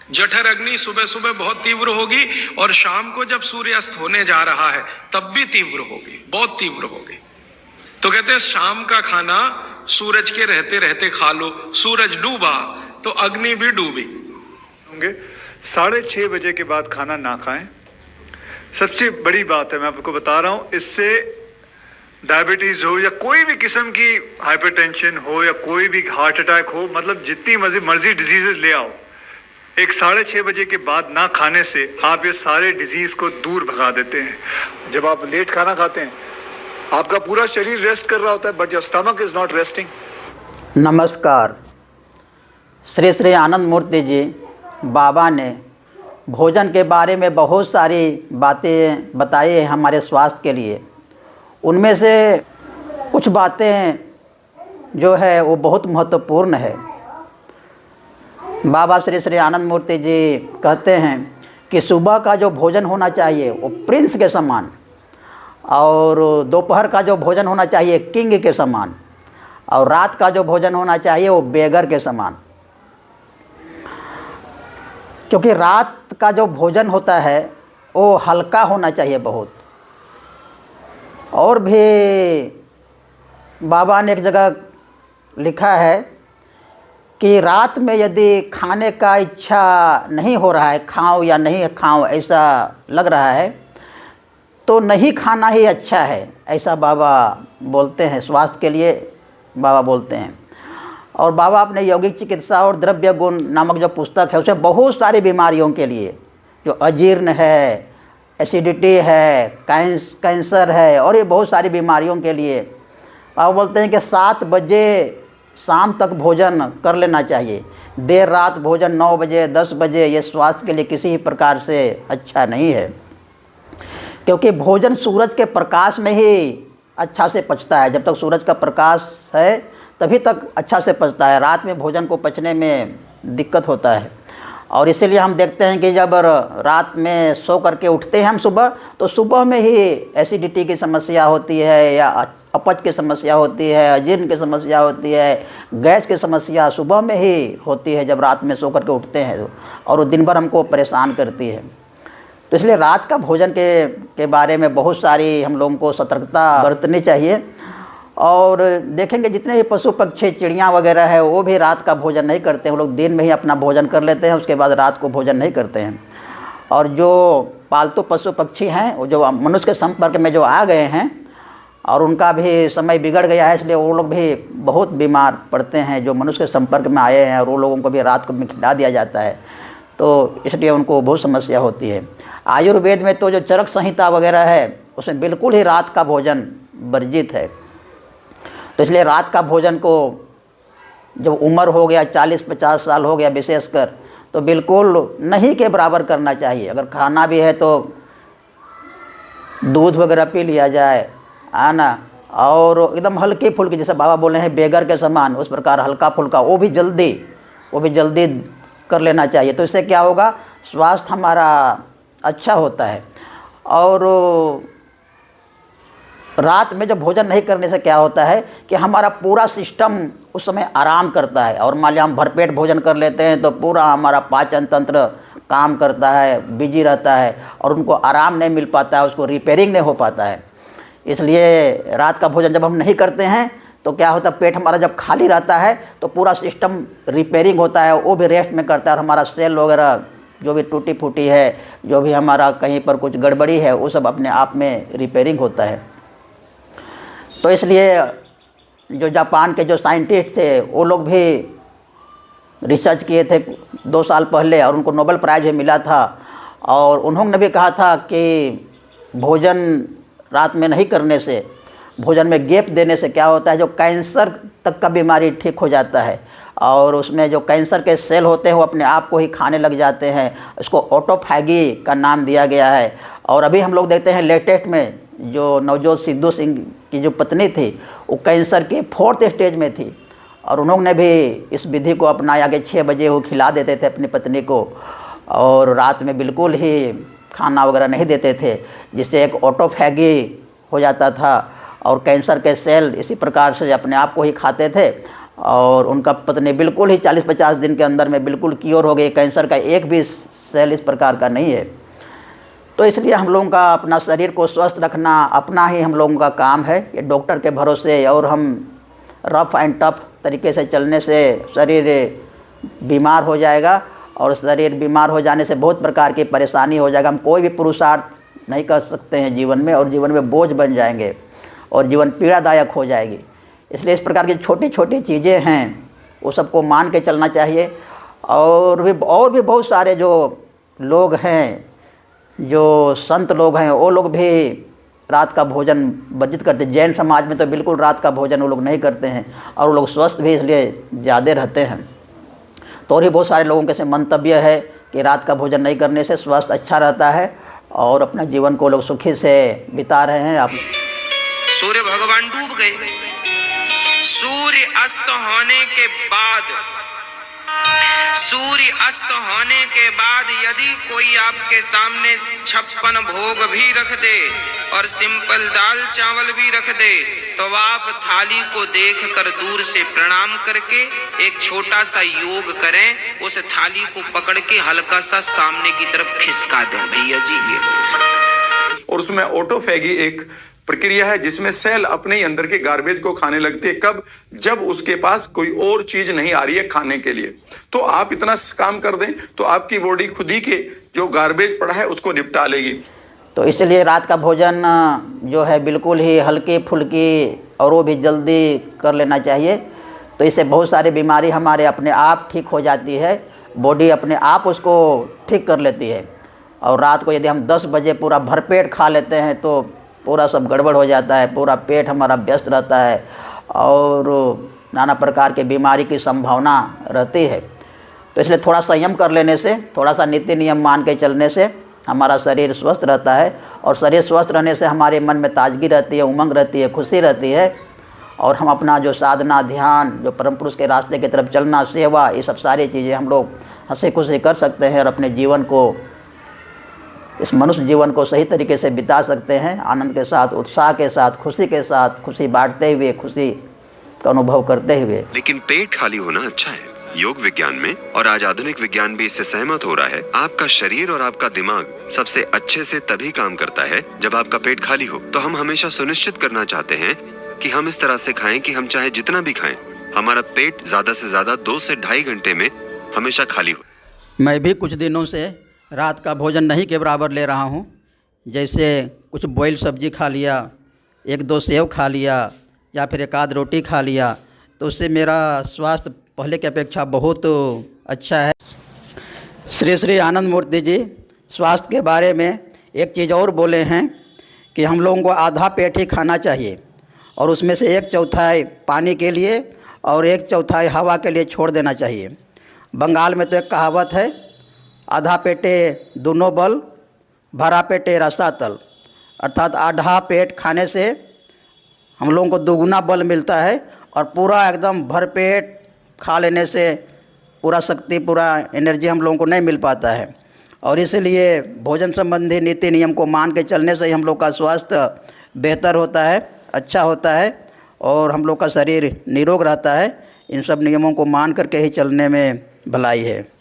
जठर अग्नि सुबह सुबह बहुत तीव्र होगी और शाम को जब सूर्यास्त होने जा रहा है तब भी तीव्र होगी, बहुत तीव्र होगी। तो कहते हैं शाम का खाना सूरज के रहते रहते खा लो, सूरज डूबा तो अग्नि भी डूबी। होंगे 6:30 बजे के बाद खाना ना खाएं। सबसे बड़ी बात है, मैं आपको बता रहा हूं, इससे डायबिटीज हो या कोई भी किस्म की हाइपरटेंशन हो या कोई भी हार्ट अटैक हो, मतलब जितनी मर्जी डिजीजेस ले आओ, एक 6:30 बजे के बाद ना खाने से आप ये सारे डिजीज को दूर भगा देते हैं। जब आप लेट खाना खाते हैं आपका पूरा शरीर रेस्ट कर रहा होता है, but your stomach is not resting. नमस्कार। श्री श्री आनंद मूर्ति जी बाबा ने भोजन के बारे में बहुत सारी बातें बताई हैं हमारे स्वास्थ्य के लिए। उनमें से कुछ बातें जो है वो बहुत महत्वपूर्ण है। बाबा श्री श्री आनंद मूर्ति जी कहते हैं कि सुबह का जो भोजन होना चाहिए वो प्रिंस के समान, और दोपहर का जो भोजन होना चाहिए किंग के समान, और रात का जो भोजन होना चाहिए वो बेगर के समान। क्योंकि रात का जो भोजन होता है वो हल्का होना चाहिए बहुत। और भी बाबा ने एक जगह लिखा है कि रात में यदि खाने का इच्छा नहीं हो रहा है, खाऊं या नहीं खाऊं ऐसा लग रहा है, तो नहीं खाना ही अच्छा है, ऐसा बाबा बोलते हैं। स्वास्थ्य के लिए बाबा बोलते हैं। और बाबा अपने यौगिक चिकित्सा और द्रव्य गुण नामक जो पुस्तक है, उसे बहुत सारी बीमारियों के लिए, जो अजीर्ण है, एसिडिटी है, कैंसर है, और ये बहुत सारी बीमारियों के लिए बाबा बोलते हैं कि 7 बजे शाम तक भोजन कर लेना चाहिए। देर रात भोजन 9 बजे 10 बजे ये स्वास्थ्य के लिए किसी भी प्रकार से अच्छा नहीं है। क्योंकि भोजन सूरज के प्रकाश में ही अच्छा से पचता है। जब तक सूरज का प्रकाश है तभी तक अच्छा से पचता है। रात में भोजन को पचने में दिक्कत होता है। और इसीलिए हम देखते हैं कि जब रात में सो करके उठते हैं हम सुबह, तो सुबह में ही एसिडिटी की समस्या होती है, या अपच की समस्या होती है, अजीर्ण की समस्या होती है, गैस की समस्या सुबह में ही होती है जब रात में सो करके उठते हैं, और वो दिन भर हमको परेशान करती है। तो इसलिए रात का भोजन के बारे में बहुत सारी हम लोगों को सतर्कता बरतनी चाहिए। और देखेंगे जितने भी पशु पक्षी चिड़िया वगैरह है वो भी रात का भोजन नहीं करते हैं। वो लोग दिन में ही अपना भोजन कर लेते हैं, उसके बाद रात को भोजन नहीं करते हैं। और जो पालतू पशु पक्षी हैं वो जो मनुष्य के संपर्क में जो आ गए हैं और उनका भी समय बिगड़ गया है, इसलिए वो लोग भी बहुत बीमार पड़ते हैं। जो मनुष्य के संपर्क में आए हैं और वो लोगों को भी रात को में खिला दिया जाता है, तो इसलिए उनको बहुत समस्या होती है। आयुर्वेद में तो जो चरक संहिता वगैरह है उसमें बिल्कुल ही रात का भोजन वर्जित है। तो इसलिए रात का भोजन को जब उम्र हो गया 40-50 साल हो गया विशेषकर, तो बिल्कुल नहीं के बराबर करना चाहिए। अगर खाना भी है तो दूध वगैरह पी लिया जाए, है ना, और एकदम हल्की फुल्की, जैसे बाबा बोले हैं बेगर के समान, उस प्रकार हल्का फुल्का वो भी जल्दी कर लेना चाहिए। तो इससे क्या होगा, स्वास्थ्य हमारा अच्छा होता है। और रात में जब भोजन नहीं करने से क्या होता है कि हमारा पूरा सिस्टम उस समय आराम करता है। और मान लिया हम भरपेट भोजन कर लेते हैं तो पूरा हमारा पाचन तंत्र काम करता है, बिजी रहता है, और उनको आराम नहीं मिल पाता है, उसको रिपेयरिंग नहीं हो पाता है। इसलिए रात का भोजन जब हम नहीं करते हैं तो क्या होता है, पेट हमारा जब खाली रहता है तो पूरा सिस्टम रिपेयरिंग होता है, वो भी रेस्ट में करता है। और हमारा सेल वगैरह जो भी टूटी फूटी है, जो भी हमारा कहीं पर कुछ गड़बड़ी है, वो सब अपने आप में रिपेयरिंग होता है। तो इसलिए जो जापान के जो साइंटिस्ट थे वो लोग भी रिसर्च किए थे 2 साल पहले, और उनको नोबेल प्राइज़ भी मिला था। और उन्होंने भी कहा था कि भोजन रात में नहीं करने से, भोजन में गैप देने से क्या होता है, जो कैंसर तक का बीमारी ठीक हो जाता है। और उसमें जो कैंसर के सेल होते हैं वो अपने आप को ही खाने लग जाते हैं। इसको ऑटोफैगी का नाम दिया गया है। और अभी हम लोग देखते हैं लेटेस्ट में जो नवजोत सिद्धू सिंह की जो पत्नी थी वो कैंसर के 4th स्टेज में थी, और उन्होंने भी इस विधि को अपनाया कि 6 बजे वो खिला देते थे अपनी पत्नी को, और रात में बिल्कुल ही खाना वगैरह नहीं देते थे, जिससे एक ऑटोफैगी हो जाता था और कैंसर के सेल इसी प्रकार से अपने आप को ही खाते थे। और उनका पत्नी बिल्कुल ही 40-50 दिन के अंदर में बिल्कुल क्योर हो गई, कैंसर का एक भी सेल इस प्रकार का नहीं है। तो इसलिए हम लोगों का अपना शरीर को स्वस्थ रखना अपना ही हम लोगों का काम है। ये डॉक्टर के भरोसे और हम रफ़ एंड टफ तरीके से चलने से शरीर बीमार हो जाएगा, और शरीर बीमार हो जाने से बहुत प्रकार की परेशानी हो जाएगा। हम कोई भी पुरुषार्थ नहीं कर सकते हैं जीवन में, और जीवन में बोझ बन जाएंगे और जीवन पीड़ादायक हो जाएगी। इसलिए इस प्रकार की छोटी छोटी चीज़ें हैं वो सबको मान के चलना चाहिए। और भी बहुत सारे जो लोग हैं, जो संत लोग हैं, वो लोग भी रात का भोजन वर्जित करते हैं। जैन समाज में तो बिल्कुल रात का भोजन वो लोग नहीं करते हैं, और वो लोग स्वस्थ भी इसलिए ज़्यादा रहते हैं। तो और भी बहुत सारे लोगों के से मंतव्य है कि रात का भोजन नहीं करने से स्वास्थ्य अच्छा रहता है और अपना जीवन को लोग सुखी से बिता रहे हैं। आप सूर्य भगवान डूब गए। सूर्य अस्त होने के बाद यदि कोई आपके सामने 56 भोग भी रख दे और सिंपल दाल चावल भी रख दे, तो आप थाली को देखकर दूर से प्रणाम करके एक छोटा सा योग करें। उस थाली को पकड़ के हल्का सा सामने की तरफ खिसका दें, भैया जी ये। और उसमें ऑटोफैगी एक प्रक्रिया है जिसमें सेल अपने ही अंदर के गार्बेज को खाने लगती है। कब? जब उसके पास कोई और चीज नहीं आ रही है खाने के लिए। तो आप इतना काम कर दें तो आपकी बॉडी खुद ही के जो गार्बेज पड़ा है उसको निपटा लेगी। तो इसलिए रात का भोजन जो है बिल्कुल ही हल्की फुल्की और वो भी जल्दी कर लेना चाहिए। तो इससे बहुत सारी बीमारी हमारे अपने आप ठीक हो जाती है, बॉडी अपने आप उसको ठीक कर लेती है। और रात को यदि हम 10 बजे पूरा भरपेट खा लेते हैं तो पूरा सब गड़बड़ हो जाता है, पूरा पेट हमारा व्यस्त रहता है और नाना प्रकार के बीमारी की संभावना रहती है। तो इसलिए थोड़ा संयम कर लेने से, थोड़ा सा नीति नियम मान के चलने से हमारा शरीर स्वस्थ रहता है, और शरीर स्वस्थ रहने से हमारे मन में ताजगी रहती है, उमंग रहती है, खुशी रहती है, और हम अपना जो साधना, ध्यान, जो परम पुरुष के रास्ते की तरफ चलना, सेवा, ये सब सारी चीज़ें हम लोग हंसी खुशी कर सकते हैं और अपने जीवन को, इस मनुष्य जीवन को सही तरीके से बिता सकते हैं, आनंद के साथ, उत्साह के साथ, खुशी के साथ, खुशी बांटते हुए, खुशी का अनुभव करते हुए। लेकिन पेट खाली होना अच्छा है। योग विज्ञान में, और आज आधुनिक विज्ञान भी इससे सहमत हो रहा है, आपका शरीर और आपका दिमाग सबसे अच्छे से तभी काम करता है जब आपका पेट खाली हो। तो हम हमेशा सुनिश्चित करना चाहते हैं कि हम इस तरह से खाएं कि हम चाहे जितना भी खाएं, हमारा पेट ज्यादा से ज्यादा 2 से ढाई घंटे में हमेशा खाली हो। मैं भी कुछ दिनों से रात का भोजन नहीं के बराबर ले रहा हूँ। जैसे कुछ बॉइल सब्जी खा लिया, 1-2 सेव खा लिया, या फिर 1 आध रोटी खा लिया, तो उससे मेरा स्वास्थ्य पहले की अपेक्षा बहुत अच्छा है। श्री श्री आनंद मूर्ति जी स्वास्थ्य के बारे में एक चीज़ और बोले हैं कि हम लोगों को आधा पेट ही खाना चाहिए, और उसमें से 1/4 पानी के लिए और 1/4 हवा के लिए छोड़ देना चाहिए। बंगाल में तो एक कहावत है, आधा पेटे दोनों बल, भरा पेटे रसातल, अर्थात आधा पेट खाने से हम लोगों को दोगुना बल मिलता है, और पूरा एकदम भरपेट खा लेने से पूरा शक्ति, पूरा एनर्जी हम लोगों को नहीं मिल पाता है। और इसलिए भोजन संबंधी नीति नियम को मान के चलने से ही हम लोग का स्वास्थ्य बेहतर होता है, अच्छा होता है, और हम लोग का शरीर निरोग रहता है। इन सब नियमों को मान करके ही चलने में भलाई है।